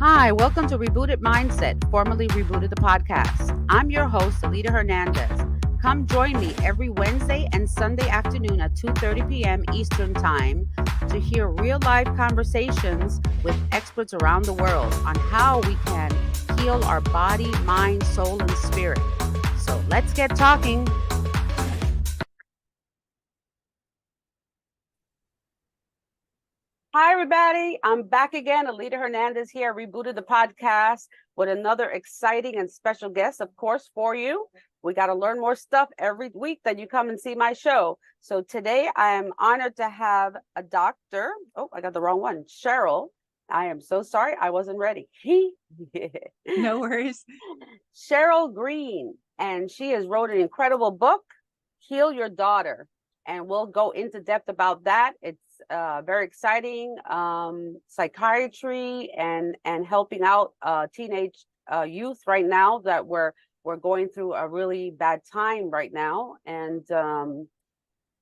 Hi, welcome to Rebooted Mindset, formerly Rebooted the podcast. I'm your host, Alita Hernandez. Come join me every Wednesday and Sunday afternoon at 2:30 p.m. Eastern Time to hear real-life conversations with experts around the world on how we can heal our body, mind, soul, and spirit. So let's get talking. Hi, everybody. I'm back again. Alita Hernandez here, Rebooted the podcast with another exciting and special guest, of course, for you. We got to learn more stuff every week that you come and see my show. So today I am honored to have a doctor. Oh, I got the wrong one. Cheryl. I am so sorry. I wasn't ready. No worries. Cheryl Green. And she has wrote an incredible book, Heal Your Daughter. And we'll go into depth about that. It's very exciting, psychiatry and helping out teenage youth right now that we're going through a really bad time right now, and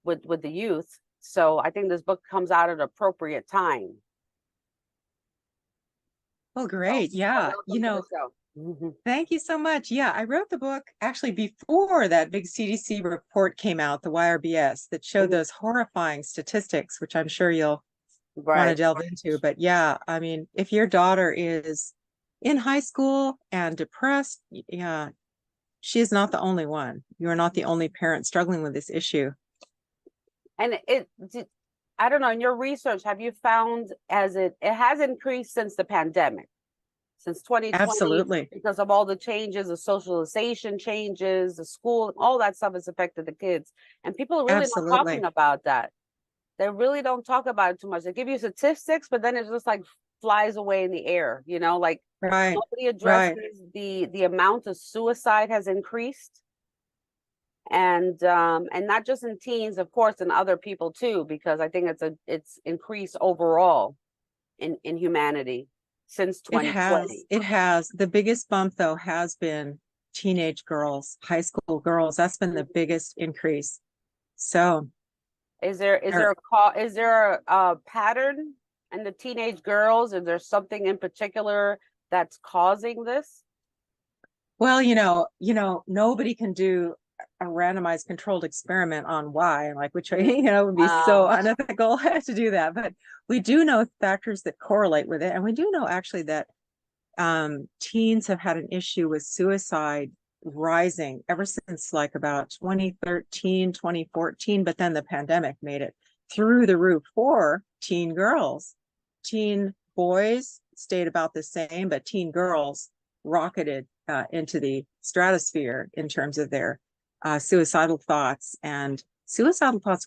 with the youth. So I think this book comes out at an appropriate time. Well, great. Yeah. Thank you so much. Yeah, I wrote the book actually before that big CDC report came out, the YRBS, that showed those horrifying statistics, which I'm sure you'll want to delve into. But yeah, I mean, if your daughter is in high school and depressed, yeah, she is not the only one. You are not the only parent struggling with this issue. And I don't know, in your research, have you found it has increased since the pandemic? Since 2020, absolutely, because of all the changes, the socialization changes, the school, all that stuff has affected the kids. And people are really not talking about that. They really don't talk about it too much. They give you statistics, but then it just like flies away in the air, you know, like nobody addresses the amount of suicide has increased. And not just in teens, of course, and other people too, because I think it's increased overall in humanity. Since 2020. It has. The biggest bump, though, has been teenage girls, high school girls. That's been the biggest increase. So is there a pattern in the teenage girls? Is there something in particular that's causing this? Well, nobody can do a randomized controlled experiment on why, like, which would be so unethical to do that. But we do know factors that correlate with it. And we do know actually that teens have had an issue with suicide rising ever since like about 2013, 2014. But then the pandemic made it through the roof for teen girls. Teen boys stayed about the same, but teen girls rocketed into the stratosphere in terms of their suicidal thoughts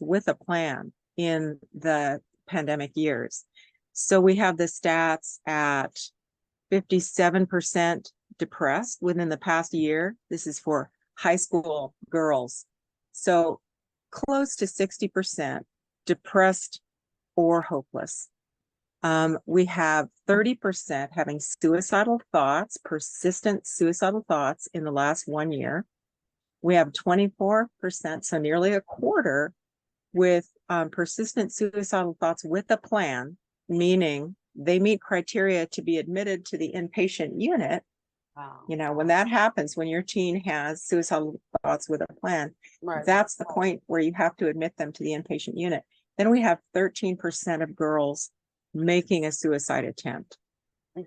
with a plan in the pandemic years. So we have the stats at 57% depressed within the past year. This is for high school girls. So close to 60% depressed or hopeless. We have 30% having suicidal thoughts, persistent suicidal thoughts in the last 1 year. We have 24%, so nearly a quarter, with persistent suicidal thoughts with a plan, meaning they meet criteria to be admitted to the inpatient unit. Wow. When that happens, when your teen has suicidal thoughts with a plan, that's the point where you have to admit them to the inpatient unit. Then we have 13% of girls making a suicide attempt.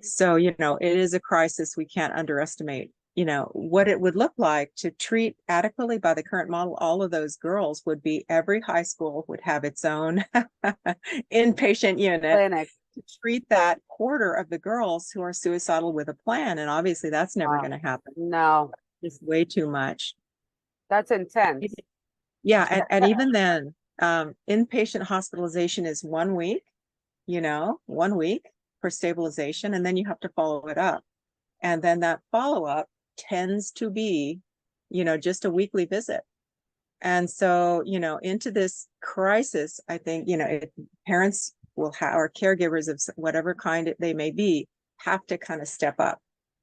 So, it is a crisis we can't underestimate. What it would look like to treat adequately by the current model, all of those girls would be every high school would have its own inpatient unit clinic to treat that quarter of the girls who are suicidal with a plan. And obviously that's never going to happen. No, it's way too much. That's intense. Yeah. And even then, inpatient hospitalization is 1 week, 1 week for stabilization. And then you have to follow it up. And then that follow-up tends to be, just a weekly visit. And so, into this crisis, I think, parents will have, or caregivers of whatever kind they may be, have to kind of step up.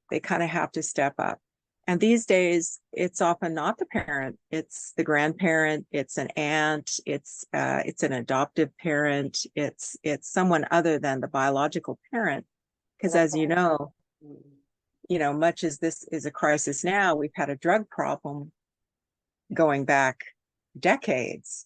They kind of have to step up. And these days, it's often not the parent, it's the grandparent, it's an aunt, it's an adoptive parent, it's someone other than the biological parent Because That's as mm, you know, much as this is a crisis now, we've had a drug problem going back decades.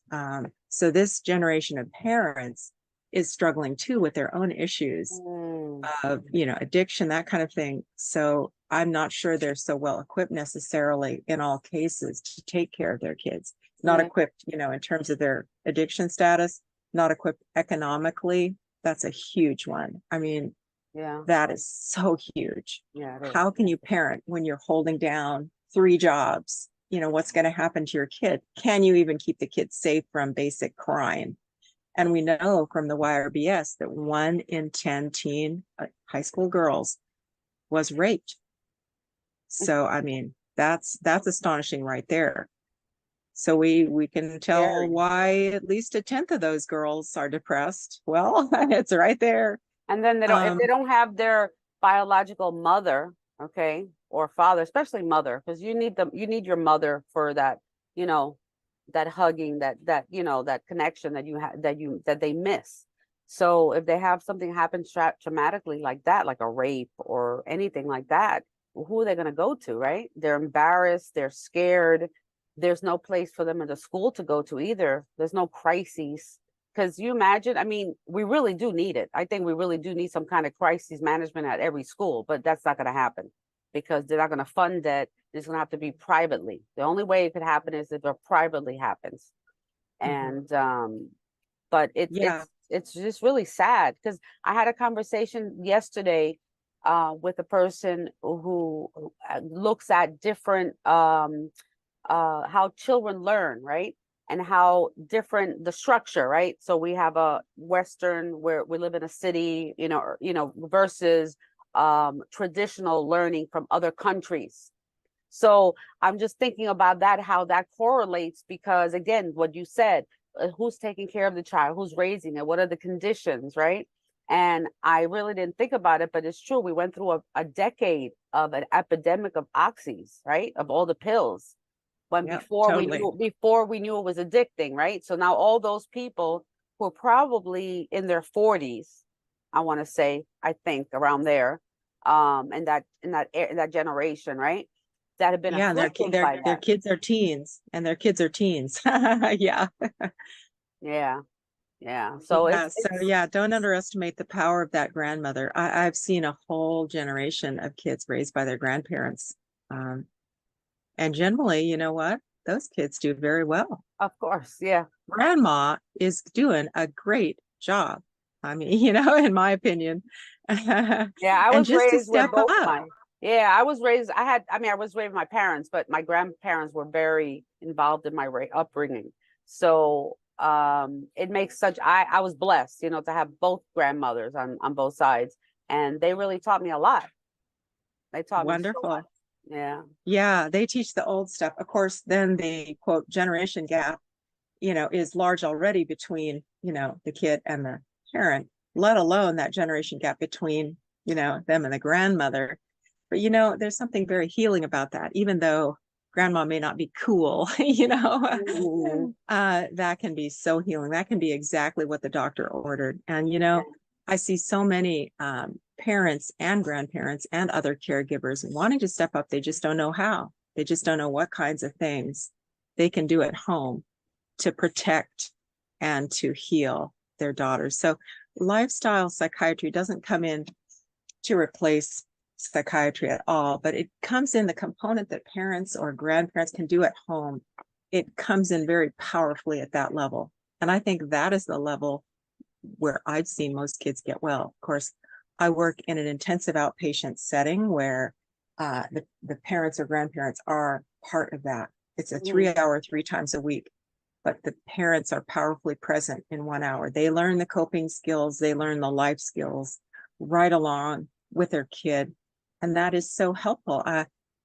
So this generation of parents is struggling too with their own issues mm, of, you know, addiction, that kind of thing. So I'm not sure they're so well equipped necessarily in all cases to take care of their kids. Not yeah, equipped, you know, in terms of their addiction status, not equipped economically. That's a huge one. I mean, yeah, that is so huge. yeah, it is. How can you parent when you're holding down 3 jobs? You know, what's going to happen to your kid? Can you even keep the kid safe from basic crime? And we know from the YRBS that 1 in 10 teen high school girls was raped. So, I mean, that's astonishing right there. So we can tell Scary. why at least 1/10 of those girls are depressed. Well, it's right there. And then if they Um, don't have their biological mother, okay, or father, especially mother, because you need your mother for that, you know, that hugging, that connection that you have that they miss. So if they have something happen traumatically like that, like a rape or anything like that, who are they going to go to, right? They're embarrassed, they're scared. There's no place for them in the school to go to either. There's no crises. Because you imagine, I mean, we really do need it. I think we really do need some kind of crisis management at every school, but that's not going to happen because they're not going to fund it. It's going to have to be privately. The only way it could happen is if it privately happens. mhm. And but Yeah, it's just really sad because I had a conversation yesterday with a person who looks at different how children learn, right? And how different the structure, right? So we have a Western where we live in a city, versus traditional learning from other countries. So I'm just thinking about that, how that correlates, because again, what you said, who's taking care of the child, who's raising it, what are the conditions, right? And I really didn't think about it, but it's true. We went through a decade of an epidemic of oxys, right? Of all the pills when yeah, totally. before we knew it was addicting, right? So now all those people who are probably in their 40s, I want to say, I think around there, in that generation, right? That have been Yeah, and afflicted by their that. kids are teens, and their kids are teens. Yeah. Yeah, yeah. So Yeah. So it's yeah, don't underestimate the power of that grandmother. I've seen a whole generation of kids raised by their grandparents. Um, and generally, you know what? Those kids do very well. of course, yeah. Grandma is doing a great job. I mean, you know, in my opinion. Yeah, I And was just to raised with step both up. my, yeah, I was raised, I was raised with my parents, but my grandparents were very involved in my upbringing. So it makes such, I was blessed, to have both grandmothers on both sides. And they really taught me a lot. They taught me so much. Wonderful. Yeah. Yeah, they teach the old stuff. Of course, then the quote generation gap, you know, is large already between, you know, the kid and the parent, let alone that generation gap between, you know, them and the grandmother. But, you know, there's something very healing about that, even though grandma may not be cool, you know, Mhm. that can be so healing. That can be exactly what the doctor ordered. And, you know, I see so many parents and grandparents and other caregivers wanting to step up. They just don't know how. They just don't know what kinds of things they can do at home to protect and to heal their daughters. So lifestyle psychiatry doesn't come in to replace psychiatry at all, but it comes in the component that parents or grandparents can do at home. It comes in very powerfully at that level. And I think that is the level where I've seen most kids get well. Of course, I work in an intensive outpatient setting where the parents or grandparents are part of that. It's a Mhm. 3 hour, 3 times a week, but the parents are powerfully present in 1 hour. They learn the coping skills, they learn the life skills right along with their kid. And that is so helpful.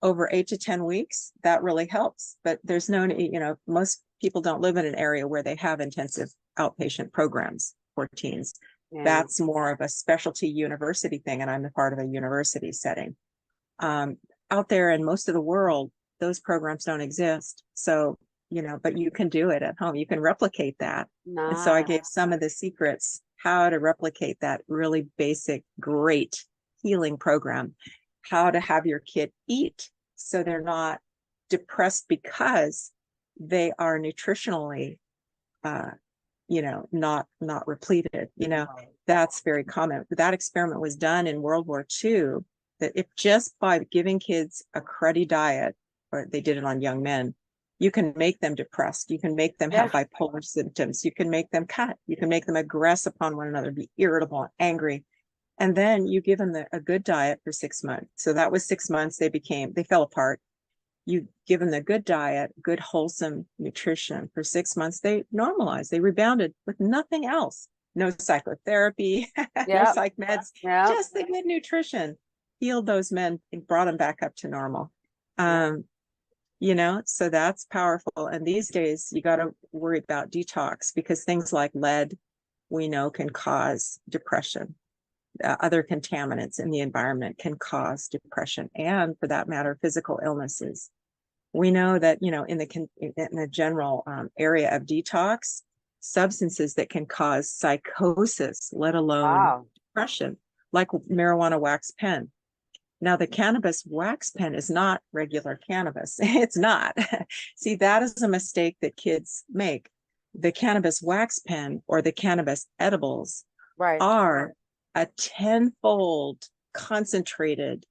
Over 8 to 10 weeks, that really helps. But there's no, you know, most people don't live in an area where they have intensive outpatient programs for teens. Yeah. That's more of a specialty university thing. And I'm a part of a university setting. Um, Out there in most of the world, those programs don't exist. So, you know, but you can do it at home. You can replicate that. And so I Nice. gave some of the secrets how to replicate that really basic, great healing program, how to have your kid eat so they're not depressed because they are nutritionally not repleted. That's very common. That experiment was done in World War II, that if just by giving kids a cruddy diet, or they did it on young men, you can make them depressed. You can make them have bipolar symptoms. You can make them cut. You can make them aggress upon one another, be irritable, angry. And then you give them a good diet for 6 months. So that was 6 months. They fell apart. You give them the good diet, good wholesome nutrition for 6 months. They normalized. They rebounded with nothing else. No psychotherapy, no psych meds, just the good nutrition healed those men and brought them back up to normal. So that's powerful. And these days you got to worry about detox, because things like lead, we know, can cause depression. Other contaminants in the environment can cause depression, and for that matter, physical illnesses. We know that, in the general area of detox, substances that can cause psychosis, let alone depression, like marijuana wax pen. Now, the cannabis wax pen is not regular cannabis. It's not. See, that is a mistake that kids make. The cannabis wax pen or the cannabis edibles are a tenfold concentrated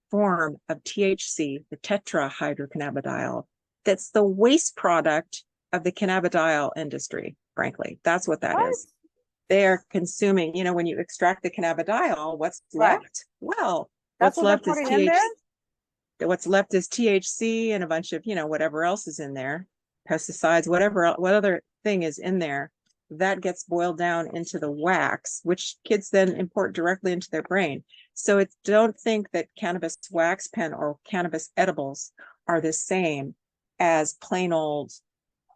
form of THC, the tetrahydrocannabidiol. That's the waste product of the cannabidiol industry, frankly. That's what that is. They're consuming, when you extract the cannabidiol, what's left? Well, what's left is THC. What's left is THC and a bunch of, whatever else is in there, pesticides, what other thing is in there. That gets boiled down into the wax, which kids then import directly into their brain. So don't think that cannabis wax pen or cannabis edibles are the same as plain old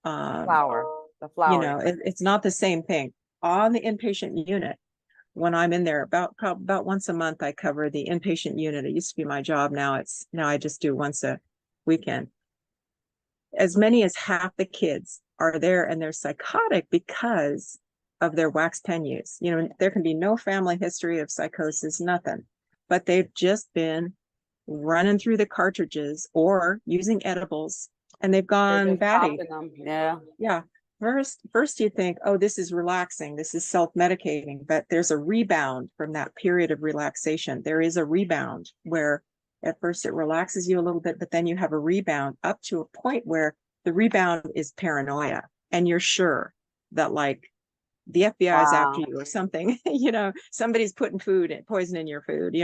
flower. The flower. It's not the same thing. On the inpatient unit, when I'm in there about once a month, I cover the inpatient unit. It used to be my job. Now I just do once a weekend. As many as half the kids are there, and they're psychotic because of their wax pen use. There can be no family history of psychosis, nothing, but they've just been running through the cartridges or using edibles, and they've gone batty. Yeah. First you think, oh, this is relaxing, this is self-medicating, but there's a rebound from that period of relaxation. There is a rebound where at first it relaxes you a little bit, but then you have a rebound up to a point where the rebound is paranoia, and you're sure that the FBI is after you or something. Somebody's putting poison in your food.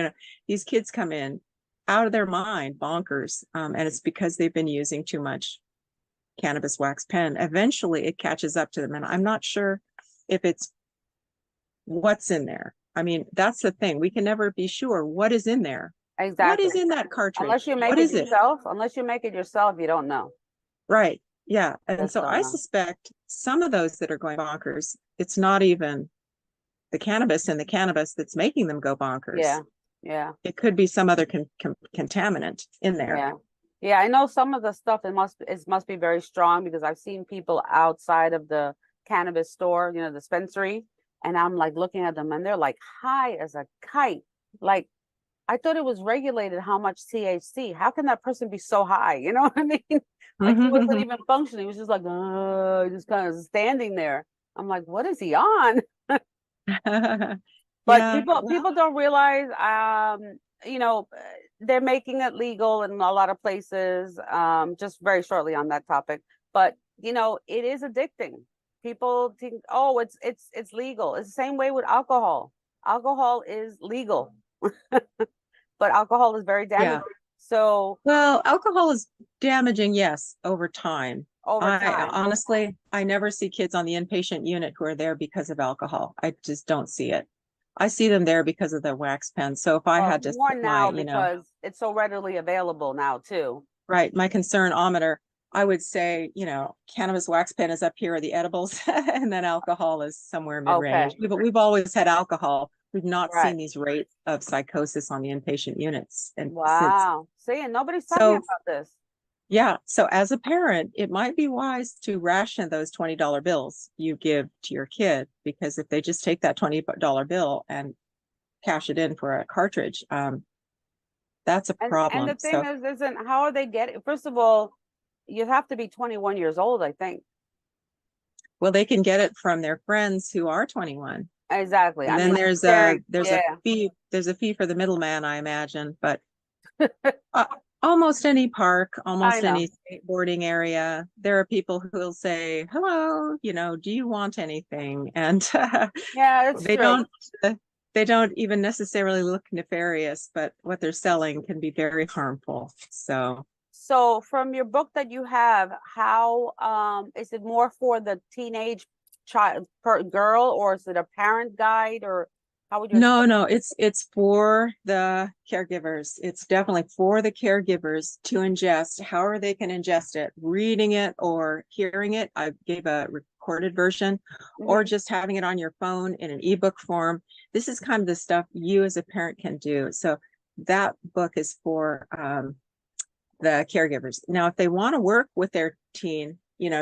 These kids come in out of their mind, bonkers, and it's because they've been using too much cannabis wax pen. Eventually it catches up to them, and I'm not sure if it's what's in there. I mean, that's the thing. We can never be sure what is in there. Exactly. What is in that cartridge? Unless you make it yourself. Unless you make it yourself, you don't know. Right. Yeah. And so I suspect some of those that are going bonkers, it's not even the cannabis in the cannabis that's making them go bonkers. Yeah. It could be some other contaminant in there. Yeah. I know some of the stuff, it must be very strong, because I've seen people outside of the cannabis store, the dispensary, and I'm looking at them, and they're high as a kite. I thought it was regulated how much THC. How can that person be so high? You know what I mean? He wasn't even functioning. He was just just kind of standing there. I'm like, what is he on? But people don't realize, they're making it legal in a lot of places. Just very shortly on that topic, but it is addicting. People think, oh, it's legal. It's the same way with alcohol. Alcohol is legal. But alcohol is very damaging. So, well, alcohol is damaging, yes, over time. Honestly, I never see kids on the inpatient unit who are there because of alcohol. I just don't see it. I see them there because of the wax pen. So if I had to more now, because it's so readily available now too. Right. My concern-ometer, I would say, cannabis wax pen is up here, are the edibles, and then alcohol is somewhere mid-range. Okay. We've always had alcohol. We've not seen these rates of psychosis on the inpatient units. And see, and nobody's talking about this. Yeah. So as a parent, it might be wise to ration those $20 bills you give to your kid, because if they just take that $20 bill and cash it in for a cartridge. That's a And problem. the thing So, is, isn't how are they getting? First of all, you have to be 21 years old, I think. well, they can get it from their friends who are 21. Exactly. And I then mean, there's a sharing, there's a yeah. there's a fee for the middleman, I imagine. But uh, almost any park, I almost know. any skateboarding area, there are people who will say, "Hello, do you want anything?" And Yeah, it's they true. don't they don't even necessarily look nefarious, but what they're selling can be very harmful. So, So from your book that you have, how is it more for the teenage child per girl, or is it a parent guide, or how would you no, explain? no, it's for the caregivers. It's definitely for the caregivers to ingest, however they can ingest it, reading it or hearing it. I gave a recorded version, or Mhm. just having it on your phone in an ebook form. This is kind of the stuff you as a parent can do. So that book is for the caregivers. Now, if they want to work with their teen,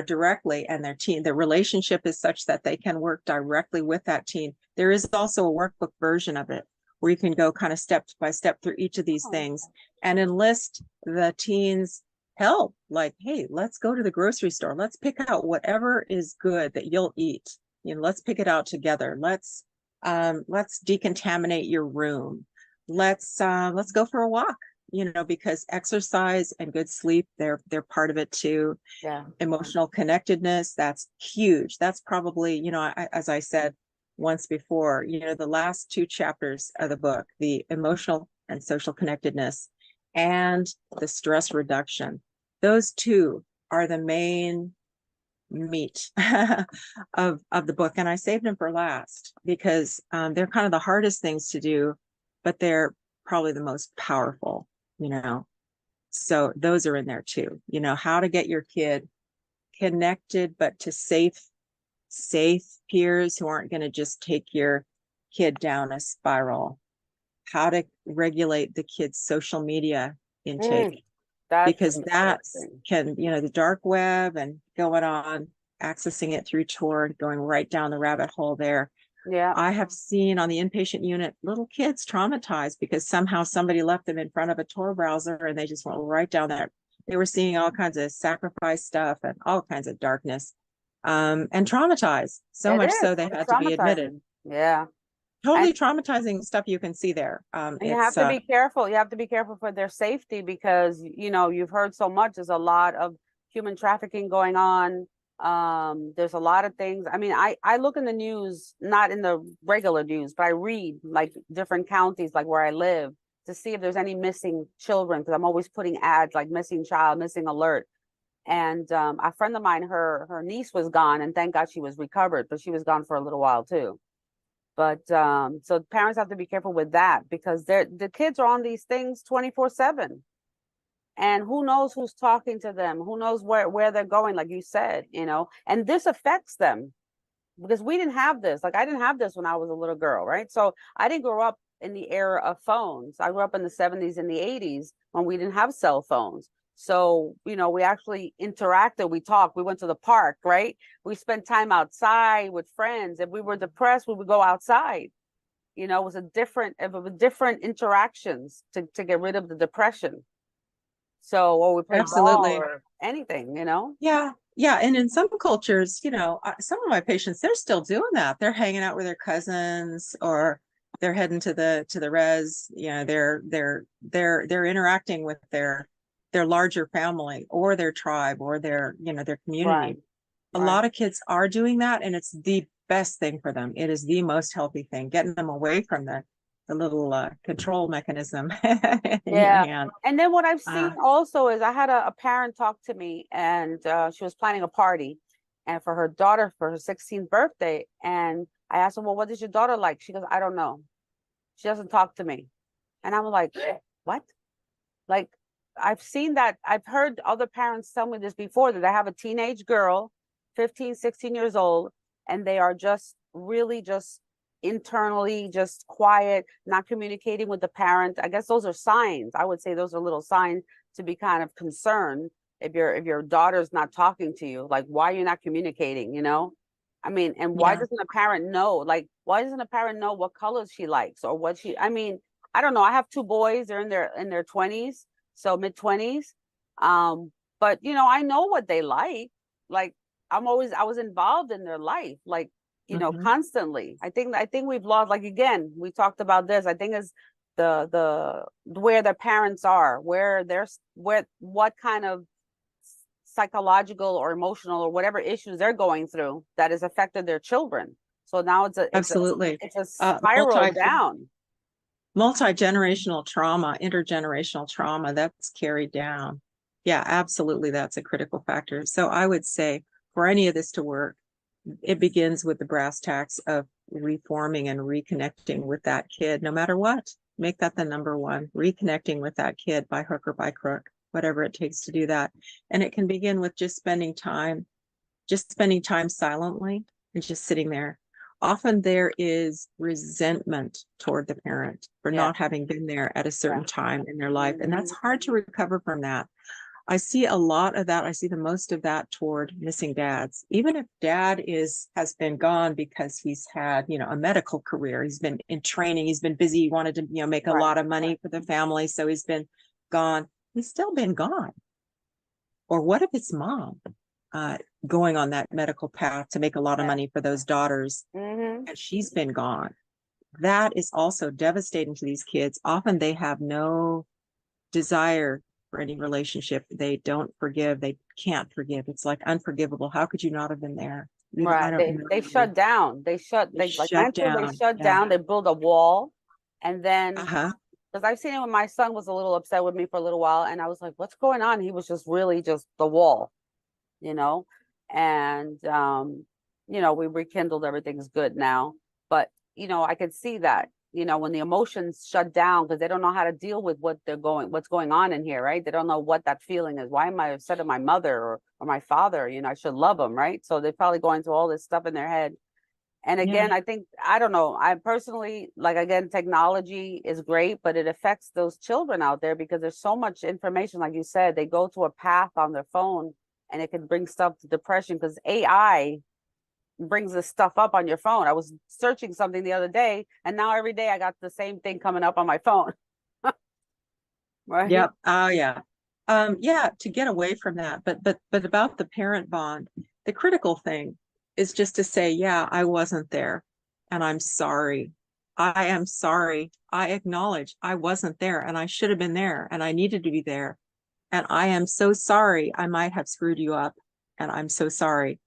directly, and their relationship is such that they can work directly with that teen, there is also a workbook version of it where you can go kind of step by step through each of these Oh, things and enlist the teens help. Like, hey, let's go to the grocery store. Let's pick out whatever is good that you'll eat. Let's pick it out together. Let's decontaminate your room. Let's go for a walk, because exercise and good sleep, they're part of it too. yeah. Emotional connectedness, that's huge. That's probably, as I said once before, the last two chapters of the book, the emotional and social connectedness and the stress reduction, those two are the main meat of the book. And I saved them for last because they're kind of the hardest things to do, but they're probably the most powerful, you know. So those are in there too. How to get your kid connected, but to safe peers who aren't going to just take your kid down a spiral. How to regulate the kid's social media Mm, intake, that's because that's interesting. can, the dark web and going on, accessing it through Tor, going right down the rabbit hole there. Yeah. I have seen on the inpatient unit little kids traumatized because somehow somebody left them in front of a Tor browser and they just went right down there. They were seeing all kinds of sacrifice stuff and all kinds of darkness, and traumatized so It much so is. they It's had to be admitted. traumatizing. Yeah. And Totally traumatizing stuff you can see there. you have It's to be careful. You have to be careful for their safety because, you've heard so much. There's a lot of human trafficking going on. There's a lot of things. I mean, I look in the news, not in the regular news, but I read like different counties, like where I live, to see if there's any missing children, because I'm always putting ads like missing child, missing alert. And a friend of mine, her niece was gone, and thank God she was recovered, but she was gone for a little while too. But so parents have to be careful with that because the kids are on these things 24/7. And who knows who's talking to them? Who knows where they're going, like you said, and this affects them because we didn't have this. Like I didn't have this when I was a little girl, right? So I didn't grow up in the era of phones. I grew up in the 70s and the 80s when we didn't have cell phones. So, we actually interacted, we talked, we went to the park, right? We spent time outside with friends. If we were depressed, we would go outside. It was different interactions to get rid of the depression. So, or we played ball absolutely. or anything, Yeah, yeah. And in some cultures, some of my patients, they're still doing that. They're hanging out with their cousins, or they're heading to the res. They're interacting with their larger family or their tribe or their Right, community. A right. lot of kids are doing that, and it's the best thing for them. It is the most healthy thing, getting them away from the little control mechanism in your Yeah. hand. And then what I've Uh, seen also is I had a parent talk to me, and she was planning a party and for her daughter for her 16th birthday. And I asked her, well, what is your daughter like? She goes, I don't know. She doesn't talk to me. And I'm like, what? Like, I've seen that. I've heard other parents tell me this before, that they have a teenage girl, 15, 16 years old, and they are just really just internally just quiet, not communicating with the parent. I guess those are signs. I would say those are little signs to be kind of concerned if your daughter's not talking to you. Like, why are you not communicating, I mean, and why Yeah. doesn't a parent know? Like, why doesn't a parent know what colors she likes or what she, I mean, I don't know. I have two boys, they're in their 20s, so mid-20s. Um, but you know, I know what they like. Like I was involved in their life, like, you know, Hmm. constantly. I think we've lost, like again, we talked about this. I think is the where their parents are, where they're where what kind of psychological or emotional or whatever issues they're going through that has affected their children. So now Absolutely. it's a Uh, spiral multi down. multi-generational trauma, intergenerational trauma, that's carried down. Yeah, absolutely. That's a critical factor. So I would say for any of this to work, it begins with the brass tacks of reforming and reconnecting with that kid, no matter what. Make that the number one, reconnecting with that kid by hook or by crook, whatever it takes to do that. And it can begin with just spending time silently and just sitting there. Often there is resentment toward the parent for Yeah, not having been there at a yeah. certain time in their life. And that's Mhm. hard to recover from that. I see a lot of that. I see the most of that toward missing dads. Even if dad has been gone because he's had, a medical career, he's been in training, he's been busy, he wanted to, make a Right, lot of money for the family, so he's been gone. He's still been gone. Or what if it's mom uh, going on that medical path to make a lot of yeah. money for those daughters Hmm. and she's been gone? That is also devastating to these kids. Often they have no desire for any relationship. They don't forgive. They can't forgive. It's like unforgivable. How could you not have been there? I Right. don't know They you. shut down. They They like shut mentally they down. shut Yeah. down. They build a wall, and then Uh-huh. because I've seen it when my son was a little upset with me for a little while, and I was like, "What's going on?" He was just really just the wall, you know, and you know, we rekindled. Everything's good now, but you know, I could see that, you know, when the emotions shut down because they don't know how to deal with what's going on in here, right? They don't know what that feeling is. Why am I upset at my mother or my father? You know, I should love them, right? So they're probably going through all this stuff in their head. And Yeah. again, I think, I don't know, I personally, like, again, technology is great, but it affects those children out there because there's so much information. Like you said, they go to a path on their phone and it can bring stuff to depression because AI brings this stuff up on your phone. I was searching something the other day, and now every day I got the same thing coming up on my phone. Right? Yep. Oh yeah. Yeah, to get away from that. But about the parent bond, the critical thing is just to say, yeah, I wasn't there and I'm sorry. I am sorry. I acknowledge I wasn't there and I should have been there and I needed to be there. And I am so sorry. I might have screwed you up and I'm so sorry.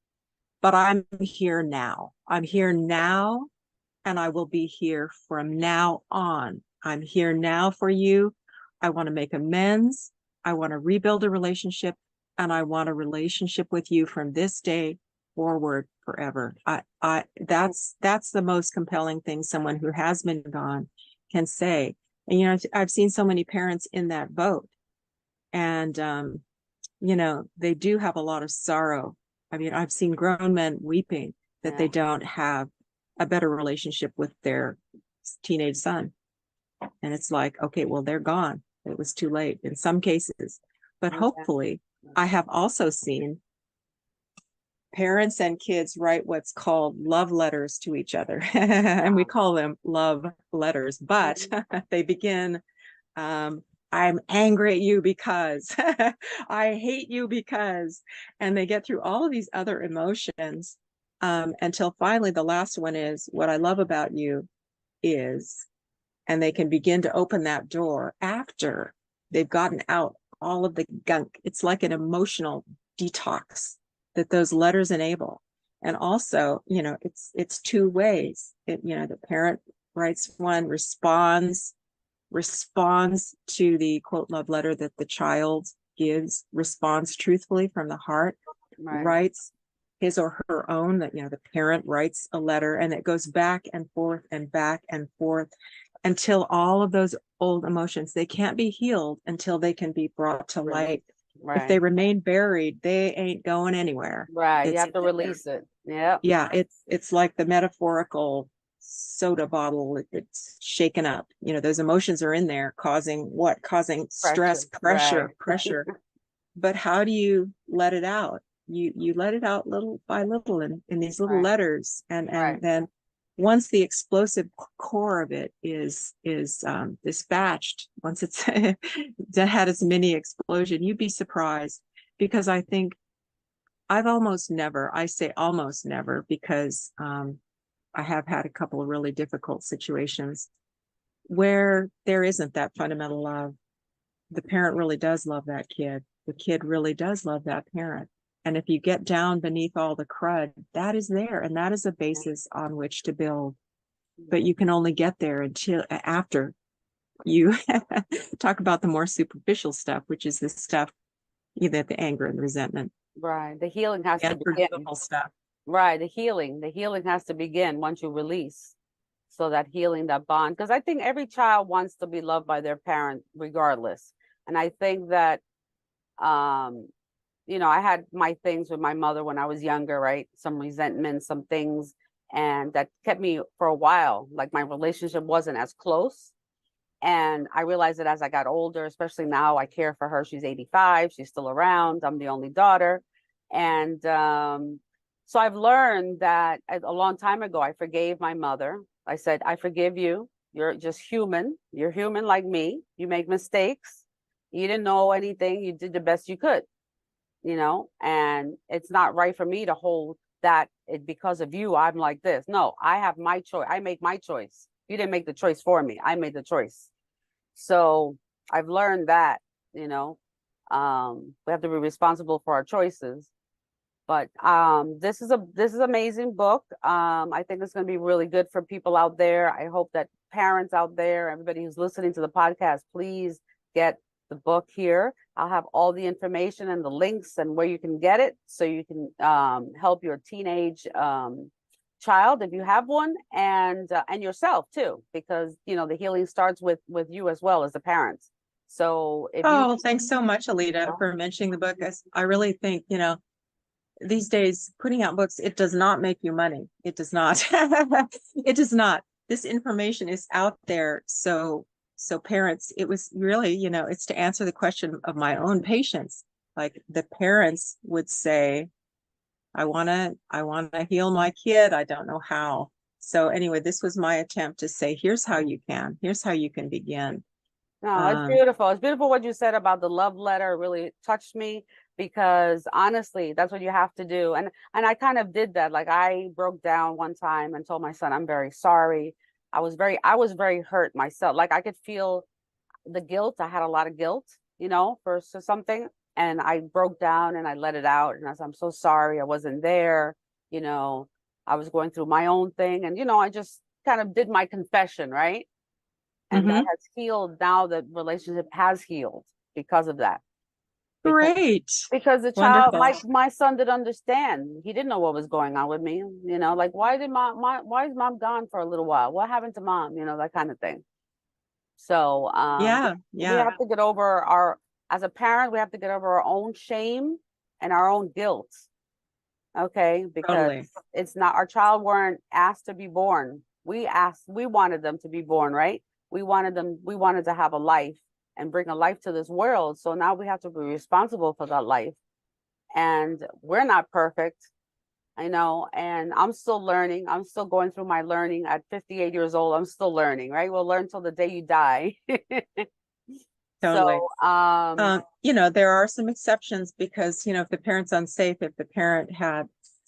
But I'm here now. I'm here now and I will be here from now on. I'm here now for you. I want to make amends. I want to rebuild a relationship, and I want a relationship with you from this day forward forever. That's the most compelling thing someone who has been gone can say. And I've seen so many parents in that boat, and they do have a lot of sorrow. I mean, I've seen grown men weeping that they Yeah. don't have a better relationship with their teenage son. And it's like, okay, well, they're gone. It was too late in some cases. But Yeah. hopefully, I have also seen parents and kids write what's called love letters to each other. And we Wow. call them love letters, but they begin I'm angry at you because I hate you because, and they get through all of these other emotions until finally the last one is what I love about you is, and they can begin to open that door after they've gotten out all of the gunk. It's like an emotional detox that those letters enable. And also, it's two ways. The parent writes one, responds to the quote love letter that the child gives, responds truthfully from the heart, Right. writes his or her own, that the parent writes a letter, and it goes back and forth until all of those old emotions, they can't be healed until they can be brought to Release. light. If they Right. remain buried, they ain't going anywhere. Right. You It's have to release it. Yeah. Yeah, it's like the metaphorical soda bottle. It's shaken up. Those emotions are in there causing what? Causing stress, Pressure. pressure, Right. pressure. But how do you let it out? you let it out little by little in these little Right. letters, and Right. then once the explosive core of it is dispatched, once it's had its mini explosion, you'd be surprised, because I think I've almost never, I say almost never, because I have had a couple of really difficult situations where there isn't that fundamental love. The parent really does love that kid. The kid really does love that parent. And if you get down beneath all the crud, that is there, and that is a basis on which to build. But you can only get there until after you talk about the more superficial stuff, which is the stuff, either the anger and the resentment, Right. The healing has the to begin. unforgivable stuff. Right. The healing has to begin once you release. So that healing, that bond, because I think every child wants to be loved by their parent regardless. And I think that, you know, I had my things with my mother when I was younger, right? Some resentment, some things, and that kept me for a while. Like my relationship wasn't as close. And I realized that as I got older, especially now, I care for her. She's 85. She's still around. I'm the only daughter. And so I've learned that a long time ago, I forgave my mother. I said, I forgive you. You're just human. You're human like me. You make mistakes. You didn't know anything. You did the best you could, you know, and it's not right for me to hold that because of you, I'm like this. No, I have my choice. I make my choice. You didn't make the choice for me. I made the choice. So I've learned that, you know, we have to be responsible for our choices. But this is an amazing book. I think it's going to be really good for people out there. I hope that parents out there, everybody who's listening to the podcast, please get the book here. I'll have all the information and the links and where you can get it, so you can help your teenage child if you have one, and yourself too, because you know the healing starts with you as well as the parents. So if you, Oh, thanks so much, Alita, for mentioning the book. I really think, you know, these days putting out books, it does not make you money. It does not. It does not. This information is out there. So parents, it was really, you know, it's to answer the question of my own patients. Like the parents would say, I want to heal my kid. I don't know how. So anyway, this was my attempt to say, here's how you can. Here's how you can begin. no, it's beautiful. It's beautiful what you said about the love letter. It really touched me, because honestly, that's what you have to do. And I kind of did that. Like I broke down one time and told my son, I'm very sorry. I was very hurt myself. Like I could feel the guilt. I had a lot of guilt, you know, for something. And I broke down and I let it out. And I said, I'm so sorry. I wasn't there. You know, I was going through my own thing. And, you know, I just kind of did my confession, right? And that has healed. Now the relationship has healed because of that. Great. Because the child, Wonderful. my son didn't understand. He didn't know what was going on with me. You know, like why is mom gone for a little while? What happened to mom? You know, that kind of thing. So Yeah, we yeah, have to get over as a parent, we have to get over our own shame and our own guilt. Okay, because totally. it's not, our child weren't asked to be born. We wanted them to be born, right? We wanted to have a life and bring a life to this world. So now we have to be responsible for that life. And we're not perfect, I know, and I'm still learning. I'm still going through my learning at 58 years old. I'm still learning, right? We'll learn till the day you die. Totally. So, You know, there are some exceptions, because, you know, if the parent's unsafe, if the parent had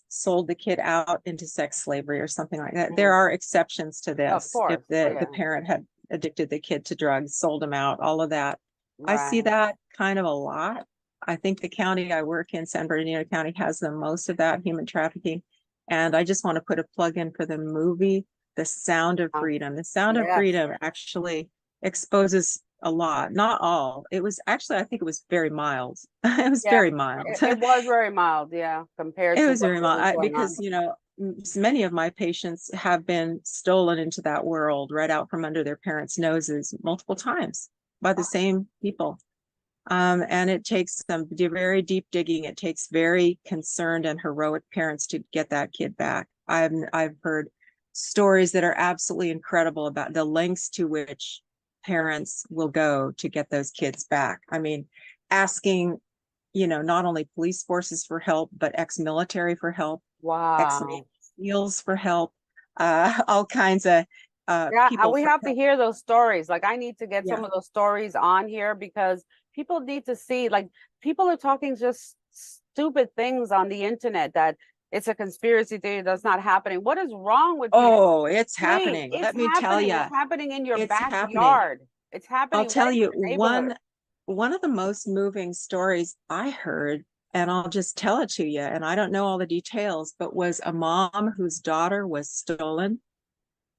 sold the kid out into sex slavery or something like that, there are exceptions to of this. If course, the yeah, parent had addicted the kid to drugs, sold him out, all of that. I see right. that kind of a lot. I think the county I work in, San Bernardino County, has the most of that, human trafficking. And I just want to put a plug in for the movie, The Sound of Freedom. The Sound of Yes. Freedom actually exposes a lot, not all. It was actually, I think it was very mild. It was Yeah, very mild. it was very mild, yeah, compared It to was what very really was mild, going on. because, you know, many of my patients have been stolen into that world right out from under their parents' noses multiple times by the same people. And it takes some very deep digging. It takes very concerned and heroic parents to get that kid back. I've heard stories that are absolutely incredible about the lengths to which parents will go to get those kids back. I mean, asking not only police forces for help, but ex-military for help, Wow. ex-Navy SEALs for help, all kinds of Yeah, people we for have to help. hear those stories. Like, I need to get Yeah. some of those stories on here because people need to see, like, people are talking just stupid things on the internet that it's a conspiracy theory that's not happening. What is wrong with people? Oh, it's Wait, happening. it's Let me tell happening. you, It's happening in your it's happening. backyard. It's I'll happening tell right in you your neighborhood. one of the most moving stories I heard, and I'll just tell it to you, and I don't know all the details, but was a mom whose daughter was stolen.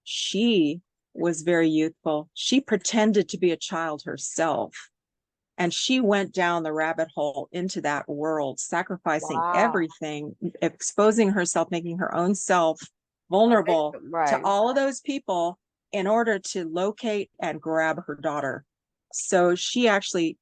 She was very youthful. She pretended to be a child herself. And she went down the rabbit hole into that world, sacrificing Wow. everything, exposing herself, making her own self vulnerable to Right. all of those people in order to locate and grab her daughter. So she actually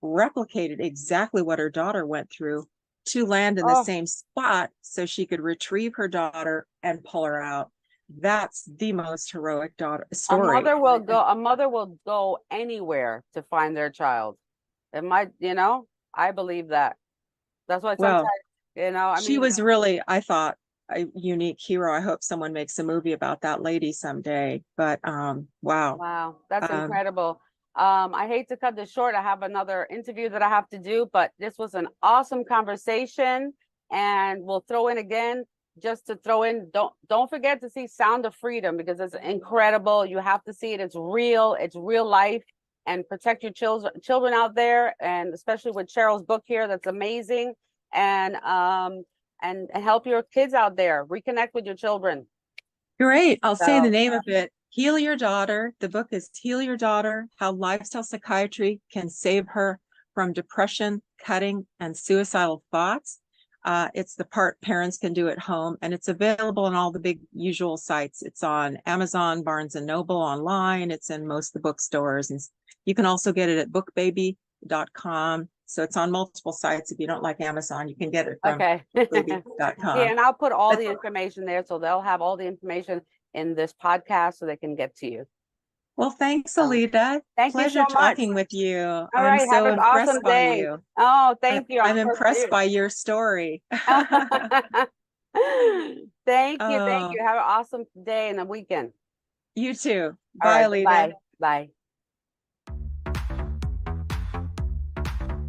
replicated exactly what her daughter went through to land in the Oh, same spot so she could retrieve her daughter and pull her out. That's the most heroic daughter story. a mother will go anywhere to find their child. It might, I believe that. That's why sometimes, Well, I she mean, was really, I thought, a unique hero. I hope someone makes a movie about that lady someday. But wow. wow, that's Um, incredible. I hate to cut this short. I have another interview that I have to do, but this was an awesome conversation. And we'll throw in again, just to throw in, don't forget to see Sound of Freedom because it's incredible. You have to see it. It's real life. And protect your children out there, and especially with Cheryl's book here, that's amazing. And help your kids out there. Reconnect with your children. Great. I'll say the So, name of it. Heal Your Daughter. The book is Heal Your Daughter, How Lifestyle Psychiatry Can Save Her from Depression, Cutting, and Suicidal Thoughts. It's the part parents can do at home, and it's available on all the big usual sites. It's on Amazon, Barnes & Noble online. It's in most of the bookstores. And you can also get it at bookbaby.com. So it's on multiple sites. If you don't like Amazon, you can get it from okay. bookbaby.com. Yeah, and I'll put all the information there, so they'll have all the information in this podcast so they can get to you. Well, thanks, So, Alita. thank you Pleasure so much. talking with you. All I'm right, have so an awesome impressed by day. you. Oh, thank you. I'm impressed by your story. Thank you. Oh, Have an awesome day and a weekend. you too. All Bye, right, Alita. bye. Bye.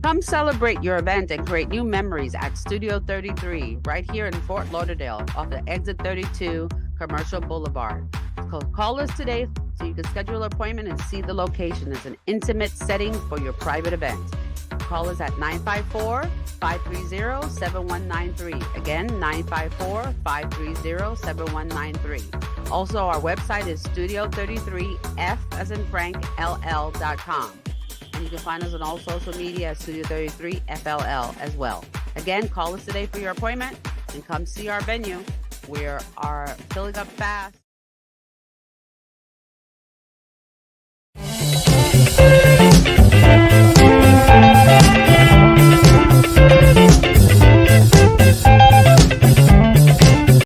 Come celebrate your event and create new memories at Studio 33, right here in Fort Lauderdale, off the Exit 32 Commercial Boulevard. Call us today so you can schedule an appointment and see the location. It's an intimate setting for your private event. Call us at 954-530-7193. Again, 954-530-7193. Also, our website is studio33f as in Frank, ll.com. And you can find us on all social media at Studio 33 FLL as well. Again, call us today for your appointment and come see our venue. We are filling up fast.